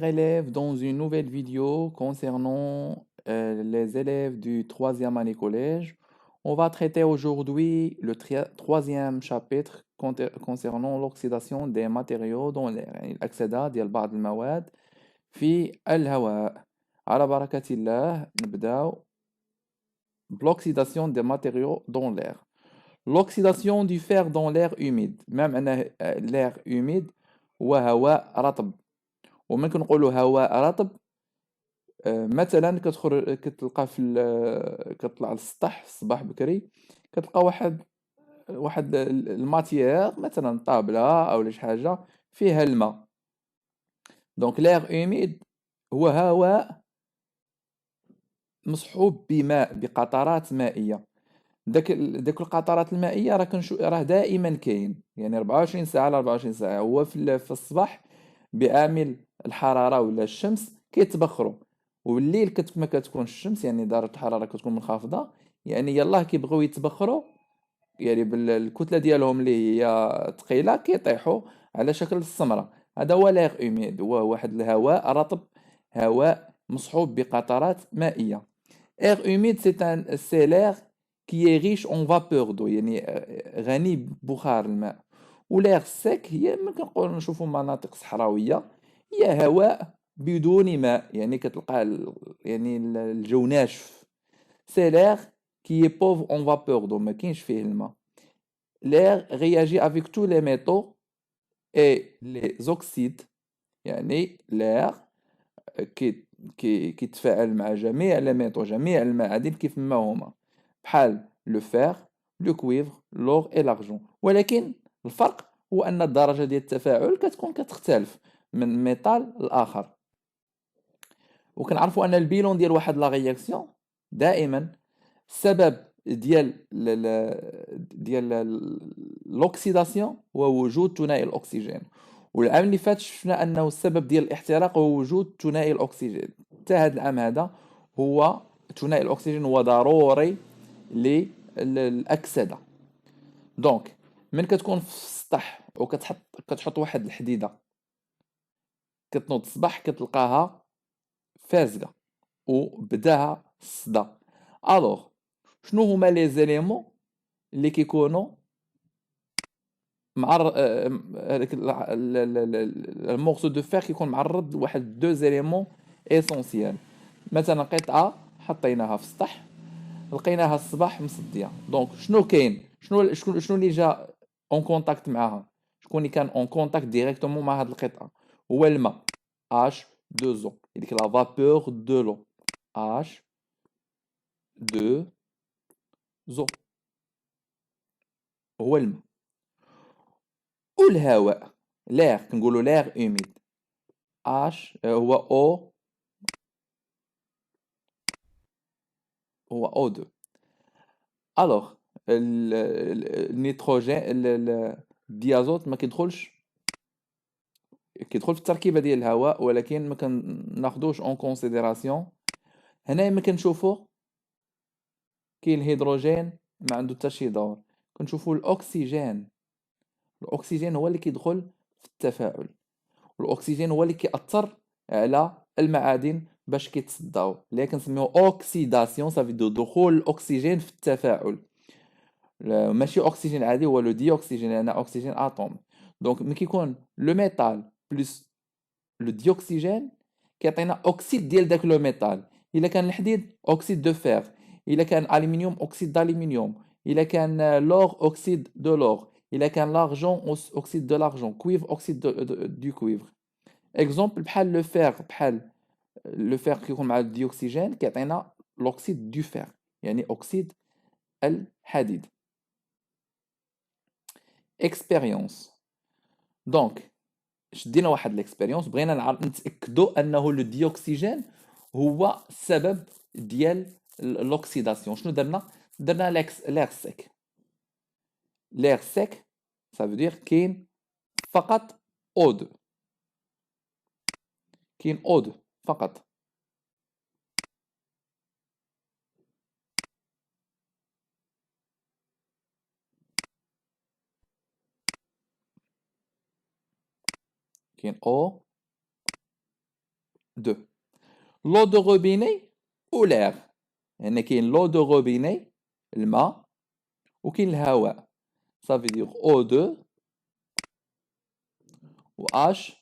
chers élèves, dans une nouvelle vidéo concernant les élèves du troisième année collège. On va traiter aujourd'hui le troisième chapitre concernant l'oxydation des matériaux dans l'air. يعني الأكسدة ديال بعض المواد في الهواء. على بركة الله نبداو l'oxydation des matériaux dans l'air. L'oxydation du fer dans l'air humide. même أنه l'air humide هو هواء رطب. وممكن نقولوا هواء رطب. مثلا كتلقى كتطلع للسطح الصباح بكري، كتلقى واحد الماتيير مثلا طابلة او شي حاجة فيها الماء. دونك ليغ اوميد هو هواء مصحوب بماء، بقطرات مائية. داك القطرات المائية راه دائما كاين، يعني 24 ساعة على 24 ساعة. هو في الصباح بعامل الحرارة ولا الشمس كيتبخروا، والليل ما كتكونش الشمس، يعني درجة الحرارة كتكون منخفضة، يعني يلاه كيبغيو يتبخروا، يعني بالكتلة ديالهم اللي هي ثقيلة كيطيحوا على شكل السمرة. هذا هو ليغ اوميد، هو واحد الهواء رطب، هواء مصحوب بقطرات مائية. اير اوميد سي لير كي ريش اون فابور دو، يعني غني ببخار الماء. ولير سيك هي ممكن نقولوا نشوفوا مناطق صحراوية، هي هواء بدون ماء، يعني كتلقى يعني الجو ناشف. سي لير كي بوف اون فابور دو، ما كاينش فيه الماء. لير réagit avec tous les métaux et les oxydes، يعني لير كيتفاعل مع جميع الميتو، جميع المعادن كيف ما هما، بحال لو فير، لو كويفر، لور اي لارجون. ولكن الفرق هو ان الدرجه ديال التفاعل كتكون كتختلف من ميتال لاخر. وكنعرفوا ان البيلون ديال واحد لا رياكسيون دائما السبب ديال لوكسيداسيون هو وجود ثنائي الاكسجين. والعام اللي فات شفنا انه السبب ديال الاحتراق هو وجود ثنائي الاكسجين. حتى هذا العام هذا هو ثنائي الاكسجين هو ضروري للاكسده. دونك من كتكون في السطح كتحط واحد الحديده، كتنوض الصباح كتلقاها فازقه وبداها الصدى. الوغ شنو هما لي زيليمون اللي كيكونوا هذاك المورسو دو فير كيكون معرض لواحد دو زيليمون اسونسيال. مثلا قطعه حطيناها في السطح لقيناها الصباح مصديه، دونك شنو كاين، شنو اللي جا اون كونتاكت معاها، شكون اللي كان اون كونتاكت ديريكتومون مع هاد القطعه؟ هو الماء H2O، ديك لا فابور دو لو H2O هو الماء. والهواء لير كنقولوا لير اوميد هو O2. الوغ النيتروجين الديازوت ما كيدخلش، كيدخل في التركيبه ديال الهواء، ولكن ما كناخذوش اون كونسيديراسيون. هنا ما كنشوفوا كاين الهيدروجين ما عنده حتى شي دور، كنشوفوا الاكسجين هو اللي كيدخل في التفاعل، والاكسجين هو اللي كيأثر على المعادن باش كيتصداو، اللي كنسميوه اوكسيداسيون. صافي دخول الاكسجين في التفاعل، ماشي اكسجين عادي، هو لو دي اكسجين، لان اكسجين اتوم. دونك ملي كيكون لو ميتال بلس لو دي اكسجين كيعطينا اوكسيد ديال داك لو ميتال. الا كان الحديد اوكسيد دو فير، الا كان الومنيوم اوكسيد دالومنيوم، الا كان لور اوكسيد دو لور، الا كان لارجون اوكسيد دو لارجون، كويف اوكسيد دو كويفر. اكزومبل بحال لو فير كيكون مع الديوكسيجين كيعطينا لوكسيد دو فير، يعني اوكسيد الحديد. اكسبيريونس. دونك شدينا واحد ليكسبيريونس، بغينا نتاكدوا انه لو ديوكسيجين هو السبب ديال لوكسيداسيون. شنو درنا لير سيك. لير سيك ça veut dire كاين فقط O2، كاين O2 فقط. كاين O 2. لو دو روبيني و l'air. يعني كاين لو دو روبيني الماء وكاين الهواء. Ça veut dire O2 و H2O.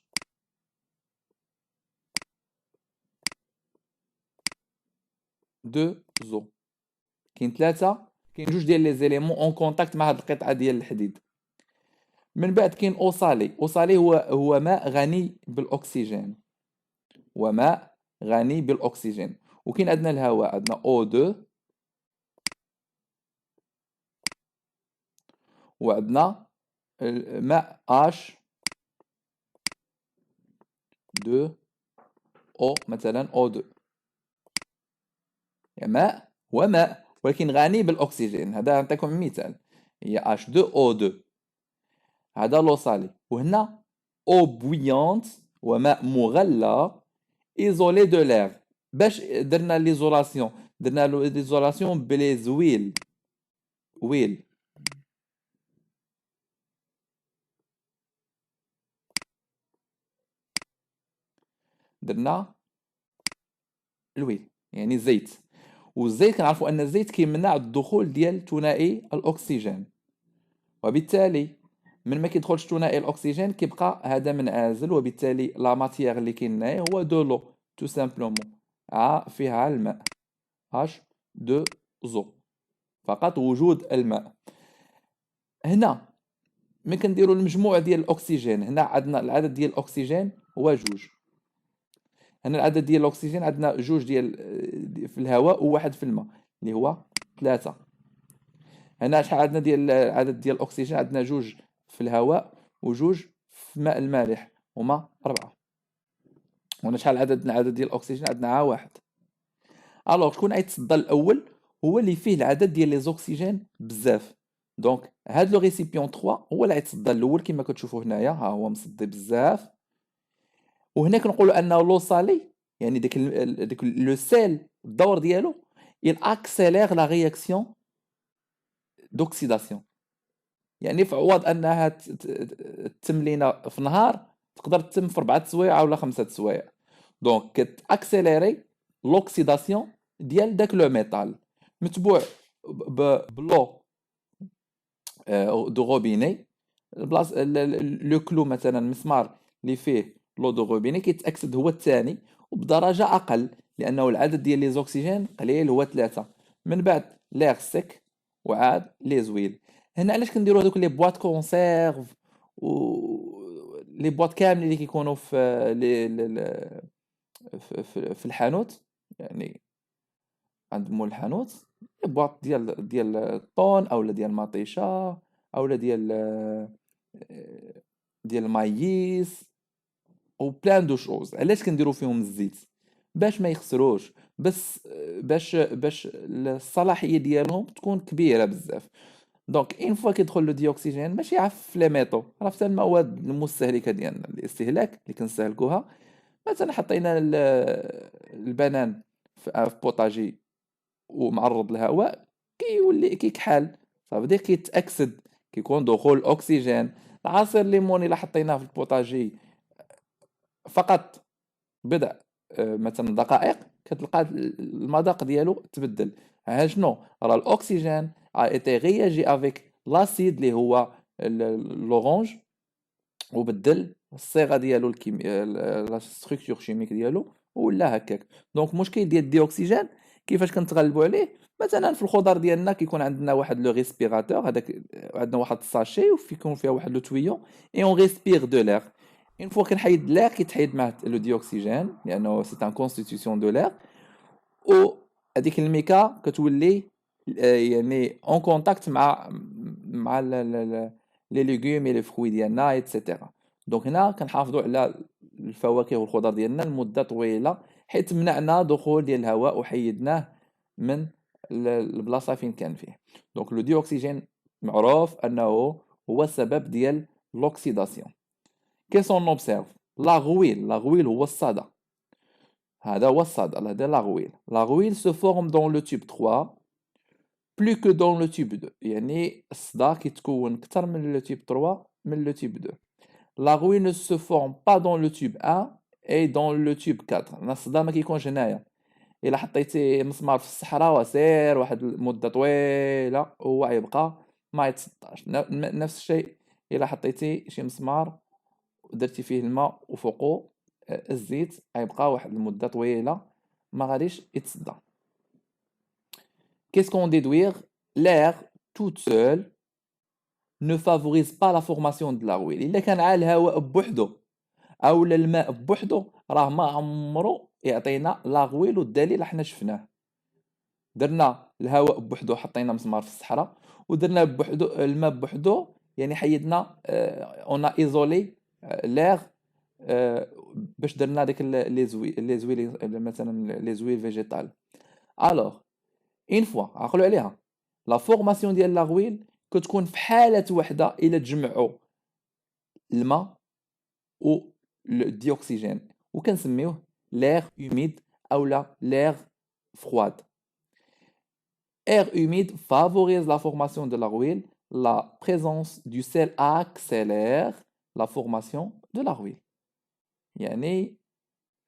كاين ثلاثة، كاين جوج ديال لي زيليمون اون كونتاكت مع هاد القطعة ديال الحديد. من بعد كاين او صالي. او صالي هو ماء غني بالاكسجين، هو ماء غني بالاكسجين. وكاين عندنا الهواء، عندنا O2 وعندنا الماء H2O مثلا O2. يعني ماء هو ماء ولكن غني بالاكسجين. هذا نعطيكم مثال، هي H2O2. هذا لو صالي. وهنا او بويونت وماء مغلى ايزولي دو لير. باش درنا ليزولاسيون، درنا ليزولاسيون بلي زويل ويل. درنا الويل يعني زيت. والزيت كنعرفوا ان الزيت كيمنع الدخول ديال ثنائي الاكسجين، وبالتالي من ما كيدخلش ثنائي الاكسجين كيبقى هذا منعزل، وبالتالي لا ماتيير اللي كاين هنايا هو دو لو تو سامبلومون. فيها الماء H2O، فقط وجود الماء. هنا ملي كنديروا المجموع ديال الاكسجين، هنا عندنا العدد ديال الاكسجين هو جوج. هنا العدد ديال الاكسجين عندنا جوج ديال في الهواء وواحد في الماء اللي هو 3. هنا شحال عندنا ديال العدد ديال الاكسجين؟ عندنا جوج في الهواء وجوج في الماء المالح هما 4. هنا شحال العدد ديال الاكسجين؟ عندنا عا واحد. الوغ شكون غيتصدى الاول؟ هو اللي فيه العدد ديال لي زوكسيجين بزاف. دونك هاد لو ريسيبيون 3 هو اللي غيتصدى الاول كما كتشوفوا هنايا، ها هو مصدي بزاف. وهنا كنقولوا انه لو صالي يعني داك لو سيل الدور ديالو il accélère la réaction d'oxydation. يعني في عوض انها تتم لينا في نهار تقدر تتم في 4 سوايع ولا 5 سوايع. دونك كتاكسيليري لوكسيداسيون ديال داك لو ميتال متبوع بلو دو روبيني. بلاص لو كلو مثلا مسمار اللي فيه لو دو روبيني كيتاكسد هو الثاني وبدرجه اقل لانه العدد ديال لي زوكسيجين قليل هو 3. من بعد ليغ سيك وعاد لي زويل. هنا علاش كنديروا هذوك لي بواط كونسيرف و لي بواط كاملين اللي كيكونوا في في الحانوت، يعني عند مول الحانوت، لي بواط ديال الطون اولا ديال المطيشه اولا ديال المايس او بلان دو شوز. علاش كنديروا فيهم الزيت؟ باش ما يخسروش، بس باش الصلاحيه ديالهم تكون كبيره بزاف. دونك اين فوا كيدخل لو ديوكسيجين باش يعفف لي ميتو. عرفت المواد المستهلكه ديالنا الاستهلاك اللي كنستهلكوها، مثلا حطينا البنان في بوطاجي ومعرض للهواء كيولي كيكحل، صافي كيتاكسد كيكون دخول الاكسجين. العصير الليموني اللي حطيناه في البوطاجي فقط بضع مثلا دقائق كتلقى المذاق ديالو تبدل. ها شنو؟ راه الاكسجين ا ايتي رياجي افيك لاسيد اللي هو لورانج وبدل الصيغه ديالو لا ستركتور شيميك ديالو ولا هكاك. دونك مشكل ديال الديوكسيجين كيفاش كنتغلبوا عليه؟ مثلا في الخضر ديالنا كيكون عندنا واحد لو ريسبيراتور، هذاك عندنا واحد الساشي وفيكون فيها واحد لو تويون اي اون ريسبير دو لير. اون فوا كنحيد لير كيتحيد معاه لو ديوكسيجين لانه سي ان كونستيتيسيون دو لير، و هذيك الميكا كتولي يعني اون كونتاكت مع لي ليغوم اي لي فروي ديالنا ايتترا. دونك هنا كنحافظوا على الفواكه والخضر ديالنا لمده طويله حيت منعنا دخول ديال الهواء وحيدناه من البلاصه فين كان فيه. دونك لو ديوكسيجين معروف انه هو السبب ديال لوكسيداسيون. كي سون اوبسيرف لاغويل هو الصدى. هذا هو الصدى، هذا لاغويل. لاغويل se forme dans le tube 3 plus que dans le tube 2. يعني الصدى كيتكون اكثر من le tube 3 من le tube 2. La rouille ne se forme pas dans le tube 1 اي دون لو تيوب 4. الصدى ما كيكونش هنايا. الا حطيتي مسمار في الصحراء وسير واحد المده طويله هو يبقى ما يتصداش. نفس الشيء الا حطيتي شي مسمار ودرتي فيه الماء وفوقو الزيت غيبقى واحد المده طويله ما غاديش يتصدى. Qu'est-ce qu'on déduire? L'air toute seule ne favorise pas la formation de l'argile. الا كان عا الهواء بوحدو او الماء بوحدو راه ما عمرو يعطينا لاغويل، والدليل حنا شفناه. درنا الهواء بوحدو حطينا مسمار في الصحراء، ودرنا بوحدو الماء بوحدو يعني حيدنا اون ايزولي ليغ باش درنا ديك لي زويل مثلا لي زويل فيجيتال. الوغ اون فوا عقلوا عليها لا فورماسيون ديال لاغويل كتكون في حاله وحده الا تجمعوا الماء و الديوكسيجين وكنسميوه ليغ humide او لا ليغ froide. Air humide favorise la formation de l'argile. La présence du sel accélère la formation de l'argile. يعني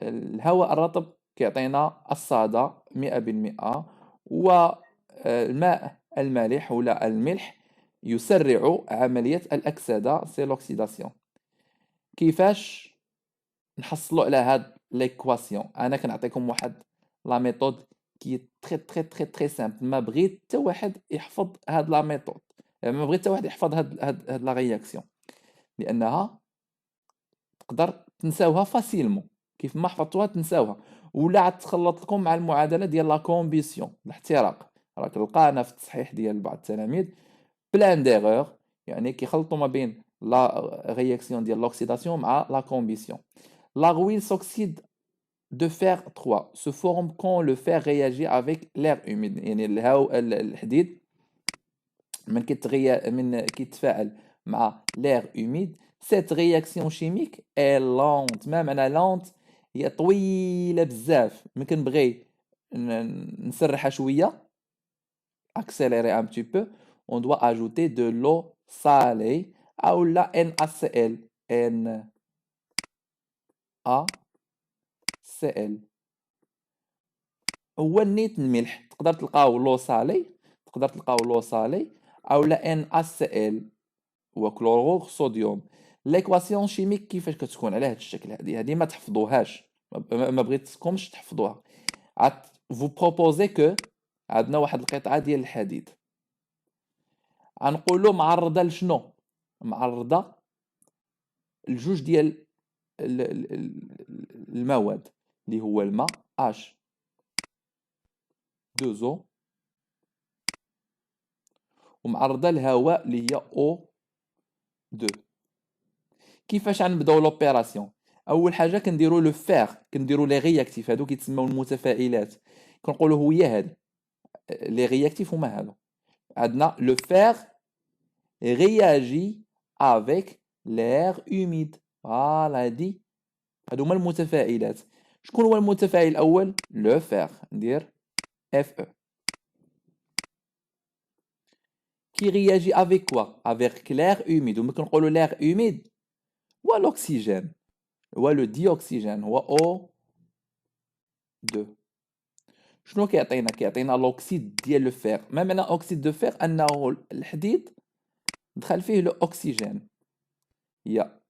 الهواء الرطب كيعطينا الصدى 100%، والماء المالح ولا الملح يسرع عملية الأكسدة سي لوكسيداسيون. كيفاش نحصلوا على هاد ليكواسيون؟ انا كنعطيكم واحد لا ميثود كي تري تري تري تري سامبل. ما بغيت حتى واحد يحفظ هاد لا ميثود، ما بغيت حتى واحد يحفظ هاد لا رياكسيون، لانها تقدر تنساوها فاسيلمون. كيف ما حفظتوها تنساوها، ولا عاد تخلط لكم مع المعادله ديال لا كومبيسيون الاحتراق. راك لقانا في التصحيح ديال بعض التلاميذ بلان ديغور، يعني كيخلطوا ما بين لا رياكسيون ديال l'oxydation مع la combustion. L'argile s'oxyde de fer 3 se forme quand le fer réagit avec l'air humide. يعني الحديد من كيتفاعل مع l'air humide. Cette réaction chimique est lente. ما معنى lente؟ هي طويلة بزاف. ملي كنبغي نسرحها شوية accélérer un petit peu, on doit ajouter de l'eau salée ou la NaCl. NaCl هو نيت الملح. تقدر تلقاو لو صالي، تقدر تلقاو لو صالي او لا NaCl هو كلورور صوديوم. ليكواسيون شيميك كيفاش كتكون على هذا الشكل؟ هذه ما تحفظوهاش، ما بغيتكمش تحفظوها. عاد فو بروبوزي كو عندنا واحد القطعه ديال الحديد، غنقولوا معرضه لشنو؟ معرضه لجوج ديال المواد اللي هو الماء H2O، ومعرضه الهواء اللي هي O2. كيفاش غنبداو لوبيراسيون؟ اول حاجه كنديروا لو فير، كنديروا لي رياكتيف، هادو كيتسموا المتفاعلات. كنقولوا هي هادي لي رياكتيف هما هادو. عندنا لو فير réagit avec l'air humide. فوالا هادي هادو هما المتفاعلات. شكون هو المتفاعل الاول؟ لو فير، ندير Fe. Qui réagit avec quoi? Avec l'air humide. وملي كنقولوا l'air humide هو l'oxygène، هو لو ديوكسيجين، هو O2. شنو كيعطينا؟ كيعطينا لوكسيد ديال لو فير. ما معنى اوكسيد دو فير؟ انه الحديد دخل فيه لو اوكسيجين، هي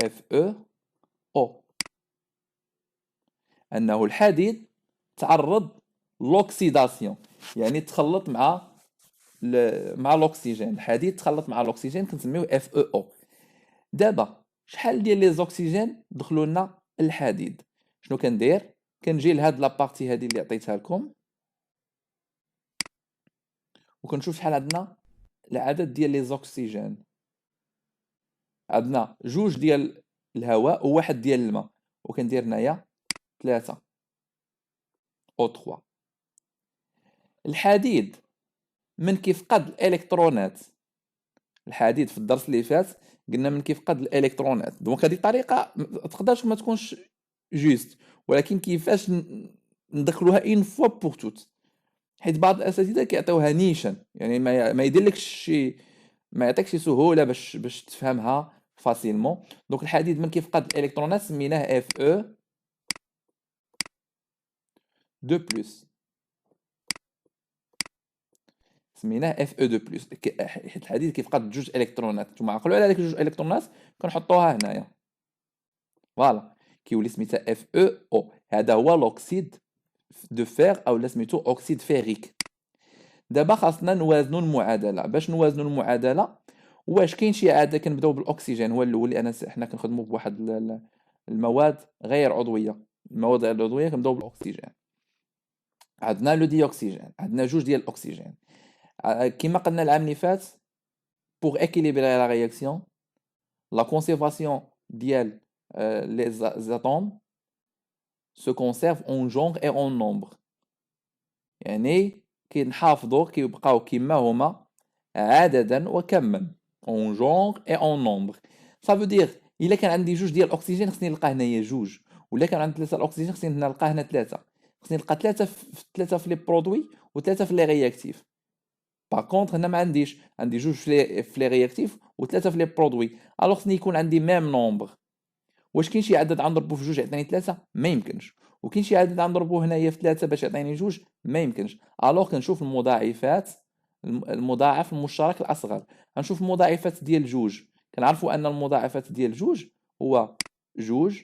FeO. انه الحديد تعرض لوكسيداسيون، يعني تخلط مع الاكسجين. الحديد تخلط مع الاكسجين كنسميوه FeO. دابا شحال ديال لي زوكسيجين دخلوا لنا الحديد؟ شنو كندير؟ كنجي لهاد لابارتي هادي اللي عطيتها لكم وكنشوف شحال عندنا العدد ديال لي زوكسيجين. عندنا جوج ديال الهواء وواحد ديال الماء، وكندير هنايا 3 O3. الحديد من كيفقد الالكترونات، الحديد في الدرس اللي فات قلنا من كيفقد الالكترونات. دونك هذه طريقه تقدرش ما تكونش جوست، ولكن كيفاش ندخلوها اون فوا بور توت؟ حيت بعض الاساتذه كيعطيوها نيشان، يعني ما يديرلكش شي، ما يعطيكش سهوله باش تفهمها فاسيلمون. دونك الحديد من كيفقد الالكترونات سميناه Fe دو بلس، سميناه اف او دو بلس، حيت الحديد كيفقد جوج الكترونات، نتوما عقلوا على هذيك جوج الكترونات كنحطوها هنايا، فوالا كيولي سميتها اف او او. هذا هو لوكسيد دو فير او سميتو اوكسيد فيريك. دابا خاصنا نوازنوا المعادله. باش نوازنوا المعادله، واش كاين شي عاده كنبداو بالاكسجين هو الاول، لان حنا كنخدموا بواحد المواد غير عضويه. المواد غير العضويه كنبداو بالاكسجين. عندنا لو ديوكسيجين، عندنا جوج ديال الاكسجين. كما قلنا العام اللي فات، pour équilibrer la réaction, la conservation ديال les atomes se conserve en genre et en nombre. يعني كينحافظوا كيبقاو كما هما عددا وكما en genre et en nombre. ça veut dire الا كان عندي جوج ديال الاكسجين خصني نلقى هنايا جوج، ولا كان عندي ثلاثه الاكسجين خصني نلقى هنا ثلاثه. خصني نلقى ثلاثه في لي برودوي وثلاثه في لي رياكتيف. باغ كونطخ هنا ما عنديش، عندي جوج في لي رياكتيف وثلاثه في لي برودوي، الوغ خصني يكون عندي ميم نومبر. واش كاين شي عدد غنضربو في جوج يعطيني ثلاثه؟ ما يمكنش. وكاين شي عدد غنضربو هنايا في ثلاثه باش يعطيني جوج؟ ما يمكنش. الوغ كنشوف المضاعفات، المضاعف المشترك الاصغر. غنشوف المضاعفات ديال جوج، كنعرفوا ان المضاعفات ديال جوج هو جوج،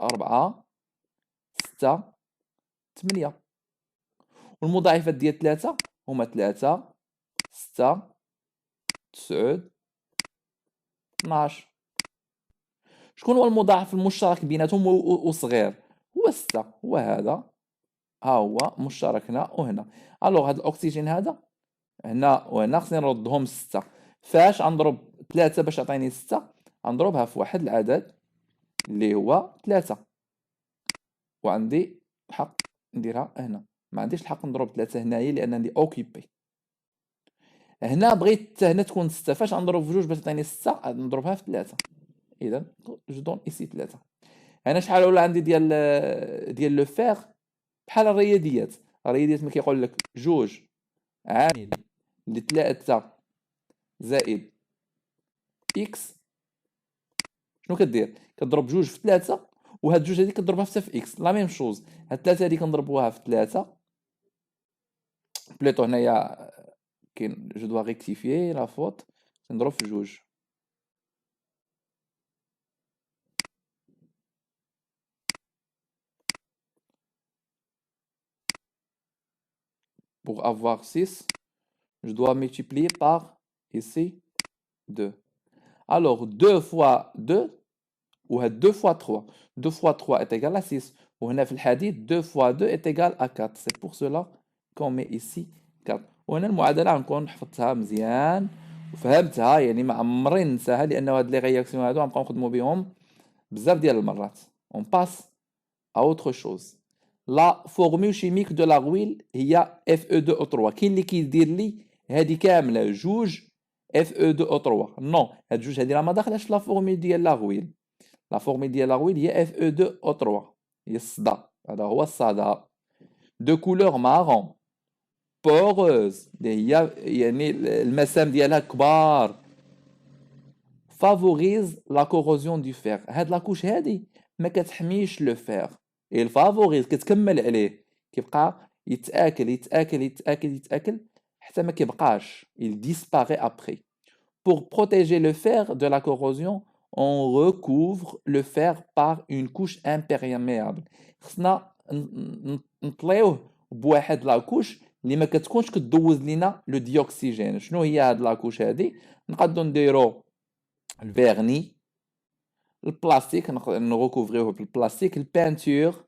أربعة، ستة، تمنية. والمضاعفات ديال ثلاثة هما ثلاثة، ستة، تسعود، 12. شكون هو المضاعف المشترك بيناتهم وصغير؟ هو ستة، هو هذا، ها هو مشترك هنا وهنا. الوغ هاد الاكسجين هذا هنا وهنا خصني نردهم ستة. فاش غنضرب ثلاثة باش يعطيني ستة؟ غنضربها في واحد العدد اللي هو ثلاثة، وعندي الحق نديرها هنا. ما عنديش الحق نضرب ثلاثة هنايا لان عندي اوكيبي. هنا بغيت هنا تكون ستة، فاش غنضرب في جوج باش تعطيني ستة؟ نضربها في ثلاثة. اذا جو دون ايسي ثلاثة. هنا شحال ولا عندي ديال لو فيغ؟ بحال الرياضيات. الرياضيات ملي كيقول لك جوج عامل لثلاثة زائد اكس، شنو كدير؟ كضرب جوج في ثلاثة، وهاد جوج هادي كضربها حتى في اكس، لا ميم شوز. هاد ثلاثة هادي كنضربوها في ثلاثة، بليتو هنايا كاين جو دوا ريكتيفيي لا فوت، نضرب في جوج. Pour avoir 6, je dois multiplier par ici 2. Alors 2 fois 2 ou 2 fois 3. 2 fois 3 est égal à 6. وهنا في الحديد 2 fois 2 est égal à 4. C'est pour cela qu'on met ici 4. وهنا المعادلة غنكون حفظتها مزيان وفهمتها، يعني ما عمري ننساها، لأن هاد لي رياكسيون هادو غنبقاو نخدمو بهم بزاف ديال المرات. On passe à autre chose. لا فورمول شيميك دو لاغويل هي Fe2O3. كاين اللي كيدير لي هادي كامله جوج Fe2O3. نو، هاد جوج هادي راه ما داخلاش في لا فورمول ديال لاغويل. لا فورمول ديال لاغويل هي Fe2O3، هي الصدى، هذا هو الصدى. دو كولور مارون بوروز، اللي هي يعني المسام ديالها كبار. فافوريز لا كوروزيون دو فير. هاد لاكوش هادي ما كتحميش لو فير، الفافوريز كتكمل عليه، كيبقى يتاكل يتاكل يتاكل يتاكل حتى ما كيبقاش، il disparaît après. Pour protéger le fer de la corrosion, on recouvre le fer par une couche imperméable. خصنا نطليوه بواحد لاكوش اللي ما كتكونش كدوز لينا لو ديوكسيجين. شنو هي هاد لاكوش هادي؟ نقدروا نديرو الفيرني، البلاستيك نغوكوفريوه بالبلاستيك، البانتور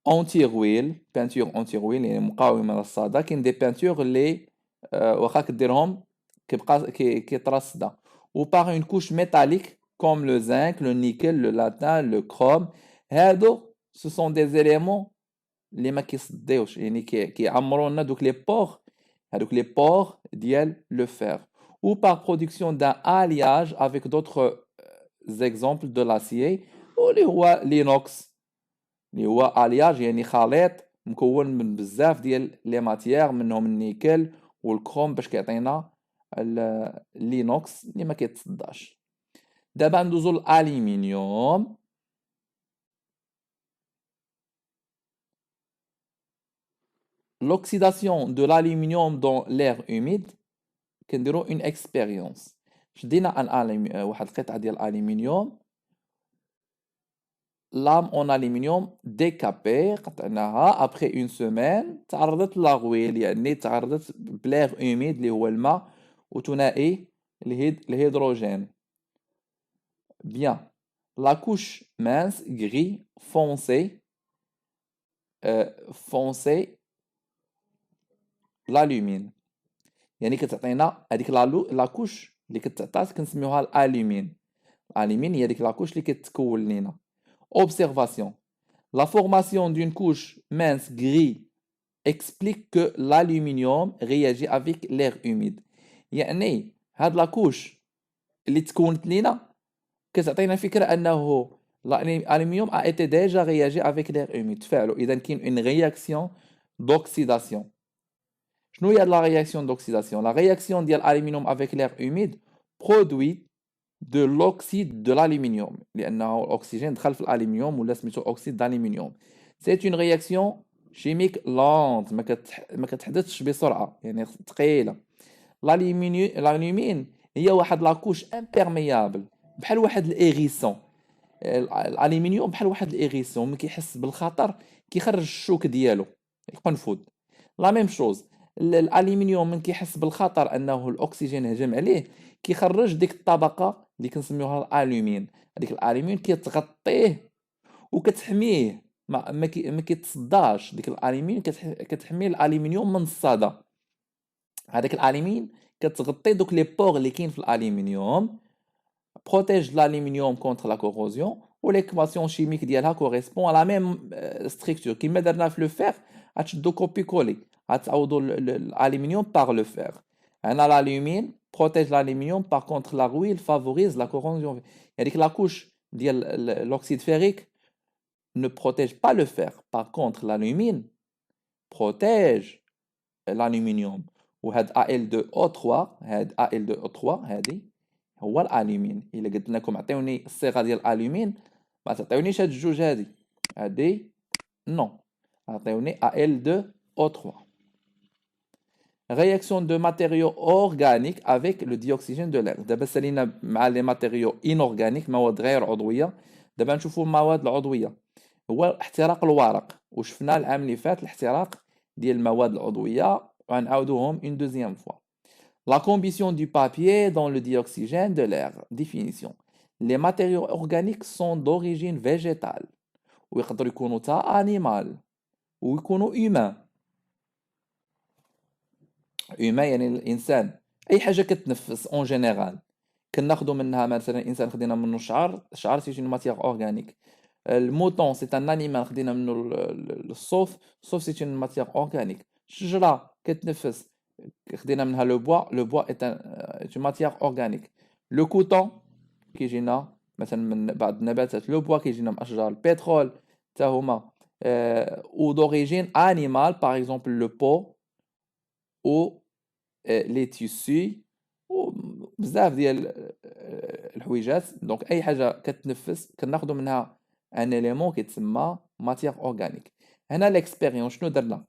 اونتي رويل، بانتور اونتي رويل يعني مقاومه للصدى. كاين دي بانتور اللي واخا كديرهم كيبقى كيطرى الصدى. و باغ اون كوش ميتاليك كوم لو زنك، لو نيكل، لو لاتان، لو كروم. هادو سو سون دي زيليمون اللي ما كيصديوش، يعني كيعمروا لنا دوك لي بور، هادوك لي بور ديال لو فير. ou par production d'un alliage avec d'autres exemples de l'acier، واللي هو لينوكس، اللي هو alliage يعني خليط مكون من بزاف ديال لي ماتيير، منهم النيكل والكروم باش كيعطينا اللينوكس اللي ما كيتصداش. دابا ندوزو للالومنيوم. l'oxydation de l'aluminium dans l'air humide كنديرو une expérience. شدينا واحد القطعة ديال الألمنيوم، لام اون ألمنيوم ديكابي قطعناها après une semaine، تعرضت للاغويل يعني تعرضت بلاغ humide اللي هو الماء وثنائي الهيدروجين. Bien. La couche mince, gris, foncé, foncé, l'alumine. يعني كتعطينا هذيك لا كوش اللي كتعطات كنسميوها الالومين. الالومين هي ديك لا كوش اللي كتكون لينا. Observation. La formation d'une couche mince gris explique que l'aluminium réagit avec l'air humide. يعني هاد لا كوش اللي تكونت لينا كتعطينا فكرة أنه l'aluminium a été déjà réagi avec l'air humide. تفاعلوا إذا كاين une réaction d'oxydation. شنو هي la réaction d'oxydation? La réaction ديال l'aluminium avec l'air humide produit de l'oxyde de l'aluminium لأنه الأكسجين دخل في الألمنيوم ولا سميتو أكسيد d'aluminium. C'est une réaction chimique lente ما كتحدثش بسرعة يعني ثقيلة. l'alumine هي واحد لاكوش imperméable بحال واحد الإيغيسون. الألمنيوم بحال واحد الإيغيسون ملي كيحس بالخطر كيخرج الشوك ديالو القنفذ. لا ميم شوز الألمنيوم من كيحس بالخطر أنه الأكسجين هجم عليه كيخرج ديك الطبقة اللي كنسميوها الألومين. هذيك الألومين كتغطيه وكتحميه ما كيتصداش. ديك الألومين كتحمي الألمنيوم من الصدى. هذاك الألومين كتغطي دوك لي بور اللي كاين في الألمنيوم protège l'aluminium contre la corrosion و l'équation chimique ديالها correspond à la même structure كيما درنا في لو فير غتشدو كوبي كولي غتعوضوا الالومنيوم par le fer. هنا l'alumine protège l'aluminium par contre la rouille favorise la corrosion. يعني ديك لا كوش ديال l'oxyde ferrique ne protège pas le fer, par contre l'alumine protège l'aluminium. وهاد Al2O3 هاد Al2O3 هادي هو الالومين. الا قلت لكم عطيوني الصيغه ديال الالومين ما تعطيونيش هاد الجوج هادي نو عطيوني Al2O3. réaction de matériaux organiques avec le dioxygène de l'air. دابا سالينا مع لي ماتيريو inorganiques مواد غير عضويه. دابا نشوفوا المواد العضويه. هو احتراق الورق وشفنا العام اللي فات الاحتراق ديال المواد العضويه وغنعاودوهم une deuxième fois. La combustion du papier dans le dioxygène de l'air. Définition. Les matériaux organiques sont d'origine végétale ويقدروا يكونوا تا animal ويكونوا humain. humain يعني الانسان اي حاجه كتنفس اون جينيرال كناخذوا منها مثلا الانسان خدينا منه الشعر سي une matière organique. الموطون سي ان انيمال خدينا منه الصوف سي une matière organique. الشجره كتنفس خدينا منها لو بوا est une matière organique. لو كوطون كيجينا مثلا من بعض النباتات. لو بوا كيجينا من اشجار. البترول حتى هما ou d'origine animale par exemple le peau ou les tissus و بزاف ديال الحويجات. دونك اي حاجه كتنفس كناخذوا منها ان اليمون كيتسمى ماتيير اورغانيك. هنا ليكسبيريونس شنو درنا؟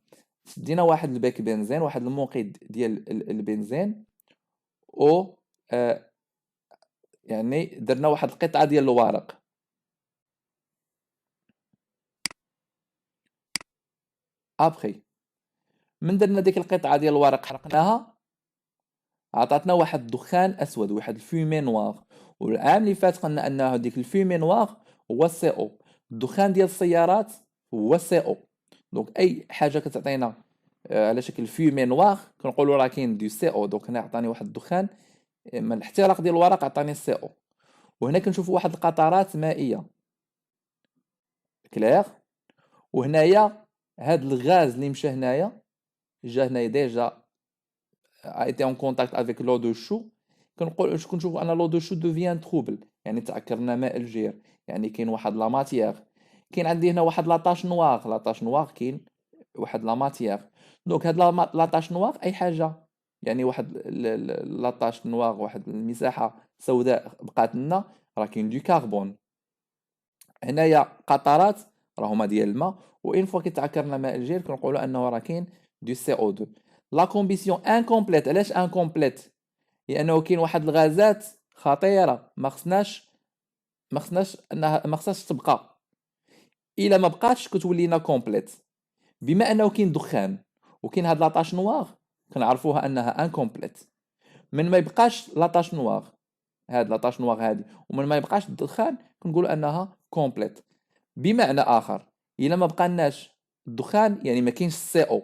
دينا واحد الباك بنزين واحد الموقد ديال البنزين او يعني درنا واحد القطعه ديال الورق. ابخي من درنا ديك القطعه ديال الورق حرقناها عطاتنا واحد الدخان اسود واحد الفومي نوار. والعام اللي فات قلنا انه ديك الفومي نوار هو السي او. الدخان ديال السيارات هو السي او. دونك اي حاجه كتعطينا على شكل فومي نوار كنقولوا راه كاين دو سي او. دونك هنا عطاني واحد الدخان من الاحتراق ديال الورق عطاني السي او. وهنا كنشوفوا واحد القطرات مائيه كلير. وهنايا هاد الغاز اللي مشى هنايا جا هنايا ديجا a été en contact avec l'eau de chaux. كنشوفوا ان لو دو شو devient trouble يعني تعكرنا ماء الجير. يعني كاين واحد لا ماتيير كاين عندي هنا واحد لاطاش نوار. لاطاش نوار كاين واحد لا ماتيير. دونك هاد لاطاش نوار اي حاجه يعني واحد لاطاش نوار واحد المساحه سوداء بقات لنا راه كاين دو كربون. هنايا قطرات راهما ديال الماء وان فوا كيتعكرنا ماء الجير كنقولوا انه راه كاين du CO2. La combustion incomplète, علاش incomplète؟ لأنه كاين واحد الغازات خطيرة ما خصناش تبقى. إلا ما بقاتش كتولينا كومبليت. بما أنه كاين دخان وكاين هاد لاطاش نواغ كنعرفوها أنها انكومبليت. من ما يبقاش لاطاش نواغ، هاد لاطاش نواغ هادي، ومن ما يبقاش الدخان كنقولوا أنها كومبليت. بمعنى آخر، إلا ما بقالناش الدخان يعني ما كاينش سي او،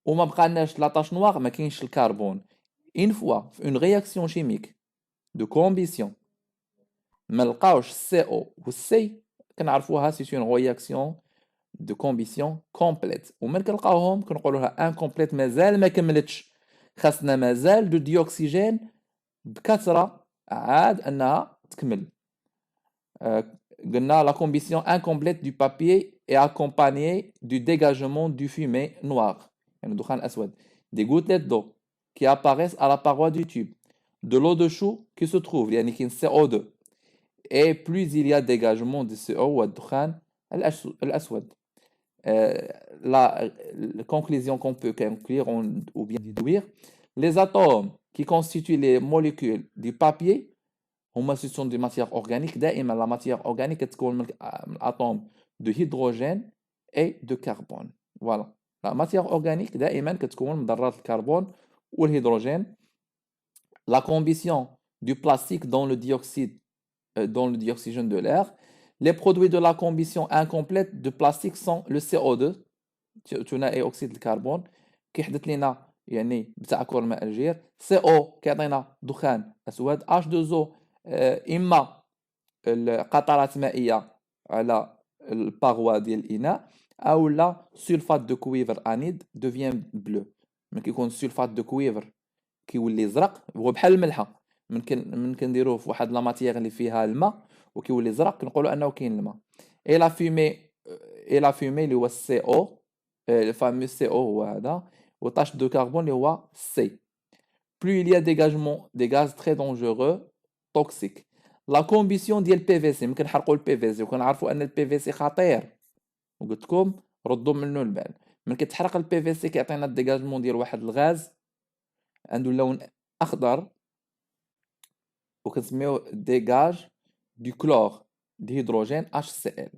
وما بقالناش لاطاش نواغ ما كاينش الكربون. une fois في une réaction chimique de combustion ما لقاوش السي او والسي كنعرفوها سي une réaction de combustion complète، ومن كنلقاوهم كنقولوها incomplète مازال ما كملتش، خاصنا مازال دو ديوكسيجين بكثرة عاد أنها تكمل. قلنا la combustion incomplète du papier est accompagnée du dégagement du fumée noire يعني دخان أسود، des gouttelettes d'eau qui apparaissent à la paroi du tube, de l'eau de chaux qui se trouve يعني كاين CO2 et plus il y a dégagement de CO والدخان الأسود. La conclusion qu'on peut conclure ou bien déduire, les atomes qui constituent les molécules du papier ce sont des matières organiques. دائما la matière organique تتكون من atomes de hydrogène et de carbone. Voilà. La matière organique دائما كتكون من ذرات الكربون والهيدروجين. La combustion du plastique dans le dioxygène de l'air. Les produits de la combustion incomplète de plastique sont le CO2 ثنائي اكسيد الكربون كيحدث لنا يعني بتاكل ماء الجير. CO كيعطينا دخان اسود. H2O اما قطرات مائيه على الباغوا ديال الاناء او لا سلفات دو كويفر انيد دوفيان بلو. ملي كيكون سلفات دو كويفر كيولي زرق، هو بحال الملحه، من كنديروه في واحد لا ماتيير اللي فيها الماء وكيولي زرق كنقولوا انه كاين الماء. اي لا فومي اللي هو السي او، الفامو سي او هو هذا، وطاش دو كربون اللي هو سي. plus il y a dégagement des gaz très dangereux toxiques. La combustion ديال البي في سي، ممكن نحرقوا البي في سي وكنعرفوا ان البي في سي خطير وقلت لكم ردوا منه البال. من كتحرق البي في سي كيعطينا الديجاجمون ديال واحد الغاز عنده اللون اخضر وكنسميوه ديجاج دو كلور دي هيدروجين HCl.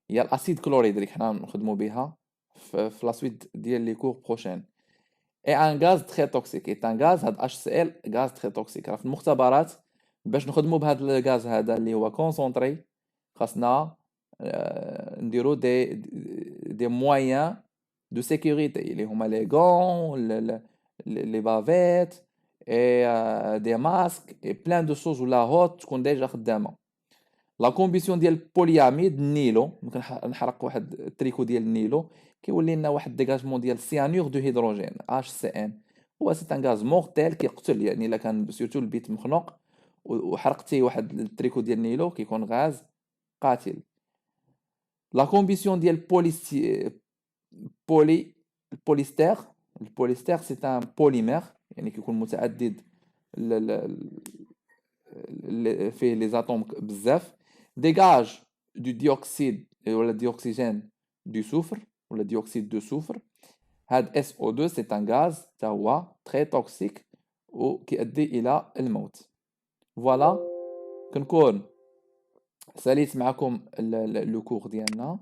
هي الاسيد كلوريدريك حنا نخدموا بها في لا سويت ديال لي كور بروشين. اي ان غاز تري توكسيك، اي ان غاز هاد HCl غاز تري توكسيك. راه في المختبرات باش نخدموا بهذا الغاز هذا اللي هو كونسونطري خاصنا نديرو دي مويان دو سيكوريتي اللي هما لي غون لي بافيت اي دي ماسك اي بلان دو شوز ولا هوت تكون ديجا خدامه. لا كومبيسيون ديال البولياميد النيلو، ممكن نحرق واحد التريكو ديال النيلو كيولي لنا واحد ديغاجمون ديال السيانور دو هيدروجين HCN. هو سي ان غاز مورتيل كيقتل، يعني الا كان سيرتو البيت مخنوق وحرقتي واحد التريكو ديال النيلو كيكون غاز قاتل. لا كومبيسيون ديال البوليستير سي ان بوليمير يعني كيكون متعدد فيه لي زاتوم بزاف. ديغاج دو ديوكسيد ولا ديوكسيجين دو سوفر ولا ديوكسيد دو سوفر. هاد SO2 سي ان غاز تا هو تري توكسيك وكيؤدي الى الموت. فوالا كنكون ساليت معكم لو كور ديالنا.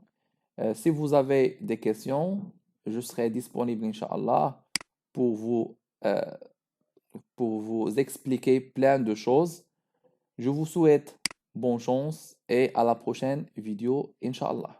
Si vous avez des questions, je serai disponible, Inch'Allah, pour vous expliquer plein de choses. Je vous souhaite bonne chance et à la prochaine vidéo, Inch'Allah.